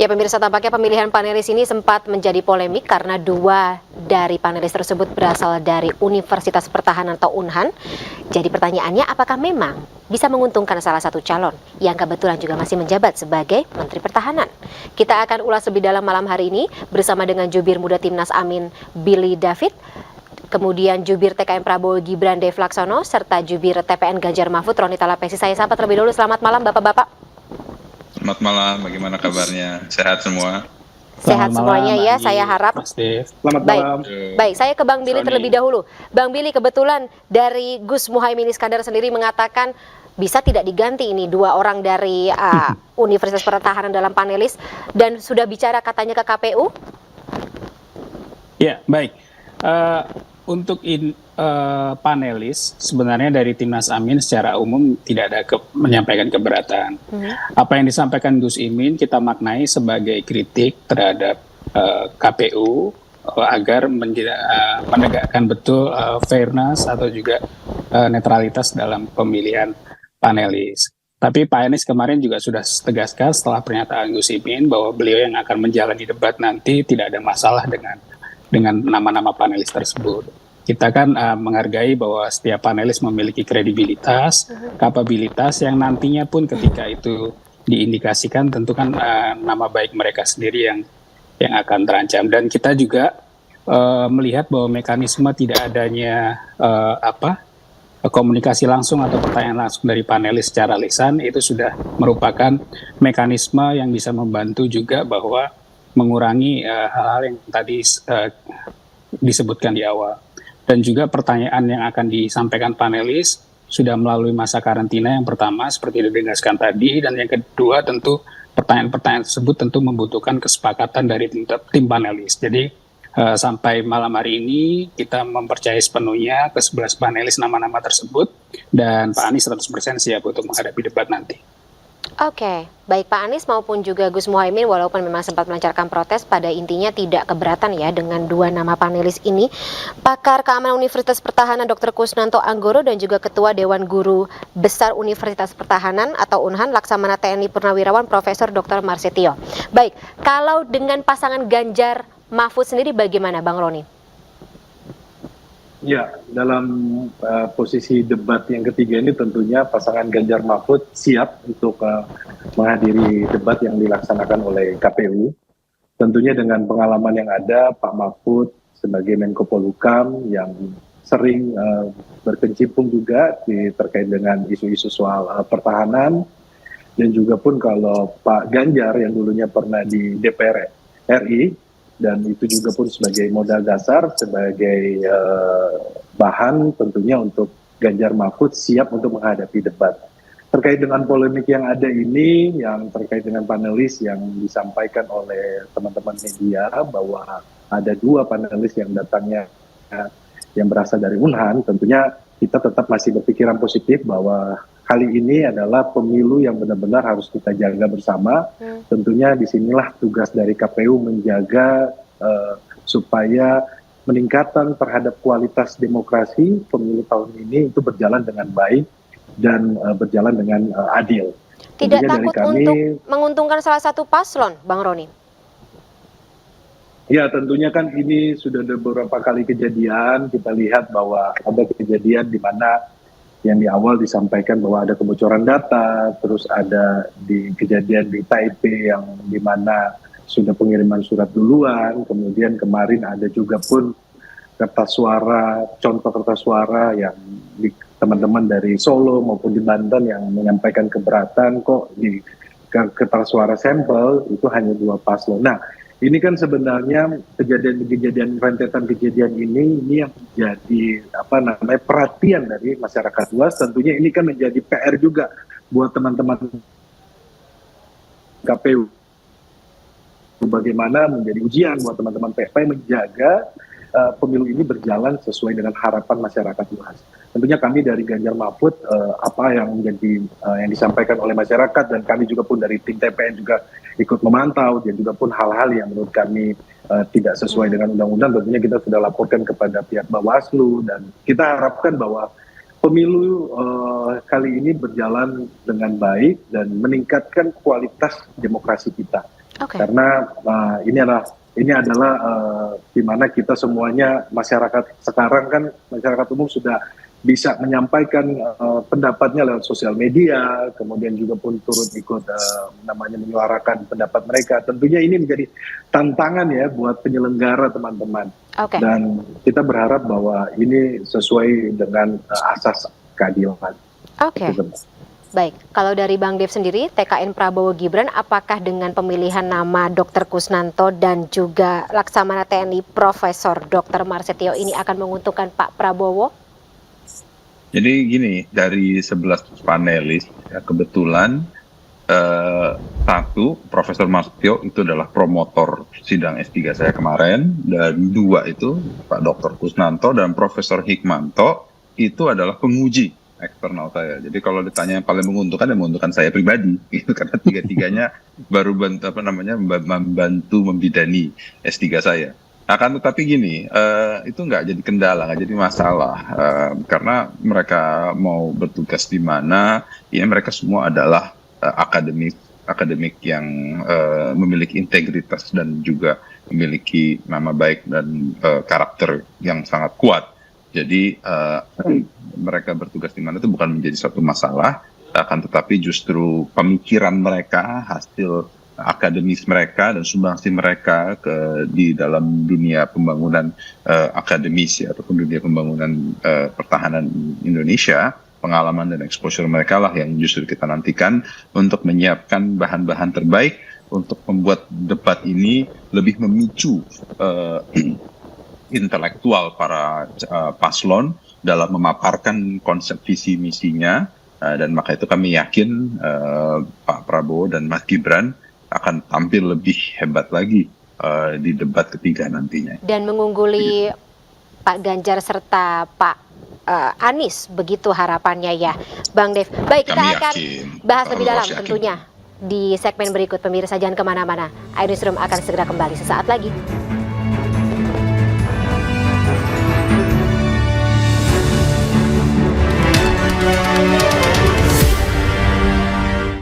Ya pemirsa, tampaknya pemilihan panelis ini sempat menjadi polemik karena dua dari panelis tersebut berasal dari Universitas Pertahanan atau UNHAN. Jadi pertanyaannya, apakah memang bisa menguntungkan salah satu calon yang kebetulan juga masih menjabat sebagai Menteri Pertahanan? Kita akan ulas lebih dalam malam hari ini bersama dengan jubir muda Timnas Amin Billy David, kemudian jubir TKN Prabowo Gibran Dev Laksono, serta jubir TPN Ganjar Mahfud Roni Talapesi. Saya sapa terlebih dahulu, selamat malam Bapak-Bapak. Selamat malam, bagaimana kabarnya? Sehat semua? Sehat semuanya ya, Andi, saya harap. Mas Dev. Selamat malam. Baik, saya ke Bang Billy terlebih dahulu. Bang Billy, kebetulan dari Gus Muhaimin Iskandar sendiri mengatakan bisa tidak diganti ini dua orang dari Universitas Pertahanan dalam panelis, dan sudah bicara katanya ke KPU? Ya, baik. Untuk panelis, sebenarnya dari Timnas Amin secara umum tidak ada menyampaikan keberatan. Apa yang disampaikan Gus Imin kita maknai sebagai kritik terhadap KPU agar menegakkan betul fairness atau juga netralitas dalam pemilihan panelis. Tapi Pak Anies kemarin juga sudah tegaskan setelah pernyataan Gus Imin bahwa beliau yang akan menjalani debat nanti tidak ada masalah dengan nama-nama panelis tersebut. Kita kan menghargai bahwa setiap panelis memiliki kredibilitas, kapabilitas yang nantinya pun ketika itu diindikasikan tentu kan nama baik mereka sendiri yang akan terancam. Dan kita juga melihat bahwa mekanisme tidak adanya komunikasi langsung atau pertanyaan langsung dari panelis secara lisan itu sudah merupakan mekanisme yang bisa membantu juga bahwa mengurangi hal-hal yang tadi disebutkan di awal. Dan juga pertanyaan yang akan disampaikan panelis sudah melalui masa karantina yang pertama seperti ditegaskan tadi, dan yang kedua tentu pertanyaan-pertanyaan tersebut tentu membutuhkan kesepakatan dari tim panelis. Jadi sampai malam hari ini kita mempercayai sepenuhnya ke 11 panelis nama-nama tersebut, dan Pak Anies 100% siap untuk menghadapi debat nanti. Oke, baik Pak Anies maupun juga Gus Muhaimin walaupun memang sempat melancarkan protes, pada intinya tidak keberatan ya dengan dua nama panelis ini. Pakar Keamanan Universitas Pertahanan Dr. Kusnanto Anggoro dan juga Ketua Dewan Guru Besar Universitas Pertahanan atau UNHAN Laksamana TNI Purnawirawan Profesor Dr. Marsetio. Baik, kalau dengan pasangan Ganjar Mahfud sendiri bagaimana Bang Roni? Ya, dalam posisi debat yang ketiga ini tentunya pasangan Ganjar Mahfud siap untuk menghadiri debat yang dilaksanakan oleh KPU. Tentunya dengan pengalaman yang ada, Pak Mahfud sebagai Menko Polhukam yang sering berkecimpung juga terkait dengan isu-isu soal pertahanan, dan juga pun kalau Pak Ganjar yang dulunya pernah di DPR RI, dan itu juga pun sebagai modal dasar, sebagai bahan tentunya untuk Ganjar Mahfud siap untuk menghadapi debat. Terkait dengan polemik yang ada ini, yang terkait dengan panelis yang disampaikan oleh teman-teman media, bahwa ada dua panelis yang datangnya yang berasal dari UNHAN, tentunya kita tetap masih berpikiran positif bahwa kali ini adalah pemilu yang benar-benar harus kita jaga bersama. Tentunya disinilah tugas dari KPU menjaga supaya peningkatan terhadap kualitas demokrasi pemilu tahun ini itu berjalan dengan baik dan berjalan dengan adil. Tidak tentunya takut kami, untuk menguntungkan salah satu paslon, Bang Roni? Ya, tentunya kan ini sudah ada beberapa kali kejadian. Kita lihat bahwa ada kejadian di mana yang di awal disampaikan bahwa ada kebocoran data, terus ada di kejadian di Taipei yang di mana sudah pengiriman surat duluan, kemudian kemarin ada juga pun kertas suara, contoh kertas suara yang teman-teman dari Solo maupun di Banten yang menyampaikan keberatan kok di kertas suara sampel itu hanya dua paslon. Nah, ini kan sebenarnya kejadian rentetan kejadian ini yang menjadi perhatian dari masyarakat luas. Tentunya ini kan menjadi PR juga buat teman-teman KPU. Bagaimana menjadi ujian buat teman-teman PFP menjaga pemilu ini berjalan sesuai dengan harapan masyarakat luas. Tentunya kami dari Ganjar Mahfud apa yang menjadi yang disampaikan oleh masyarakat, dan kami juga pun dari tim TPN juga ikut memantau, dan juga pun hal-hal yang menurut kami tidak sesuai dengan undang-undang tentunya kita sudah laporkan kepada pihak Bawaslu, dan kita harapkan bahwa pemilu kali ini berjalan dengan baik dan meningkatkan kualitas demokrasi kita. Oke. Karena ini adalah di mana kita semuanya masyarakat sekarang kan masyarakat umum sudah bisa menyampaikan pendapatnya lewat sosial media, kemudian juga pun turut ikut menyuarakan pendapat mereka. Tentunya ini menjadi tantangan ya buat penyelenggara teman-teman. Oke. Dan kita berharap bahwa ini sesuai dengan asas keadilan. Oke. Itu. Baik, kalau dari Bang Dev sendiri, TKN Prabowo Gibran, apakah dengan pemilihan nama Dr. Kusnanto dan juga Laksamana TNI Profesor Dr. Marsetio ini akan menguntungkan Pak Prabowo? Jadi gini, dari 11 panelis, ya, kebetulan satu, Profesor Marsetio itu adalah promotor sidang S3 saya kemarin, dan dua itu, Pak Dr. Kusnanto dan Profesor Hikmanto, itu adalah penguji eksternal saya. Jadi kalau ditanya yang paling menguntungkan, ya menguntungkan saya pribadi, gitu, karena tiga-tiganya baru membantu membidani S3 saya. Akan tetapi gini, itu nggak jadi kendala, nggak jadi masalah, karena mereka mau bertugas di mana, ya mereka semua adalah akademik yang memiliki integritas dan juga memiliki nama baik dan karakter yang sangat kuat. Jadi mereka bertugas di mana itu bukan menjadi suatu masalah, akan tetapi justru pemikiran mereka, hasil akademis mereka dan sumbangsi mereka di dalam dunia pembangunan akademis ya, ataupun dunia pembangunan pertahanan Indonesia, pengalaman dan exposure mereka lah yang justru kita nantikan untuk menyiapkan bahan-bahan terbaik untuk membuat debat ini lebih memicu intelektual para paslon dalam memaparkan konsep visi misinya, dan maka itu kami yakin Pak Prabowo dan Mas Gibran akan tampil lebih hebat lagi di debat ketiga nantinya. Dan mengungguli Pak Ganjar serta Pak Anies, begitu harapannya ya, Bang Dev. Baik, kita Kami akan yakin, bahas lebih dalam yakin. tentunya di segmen berikut. Pemirsa jangan kemana-mana, iNewsroom akan segera kembali sesaat lagi.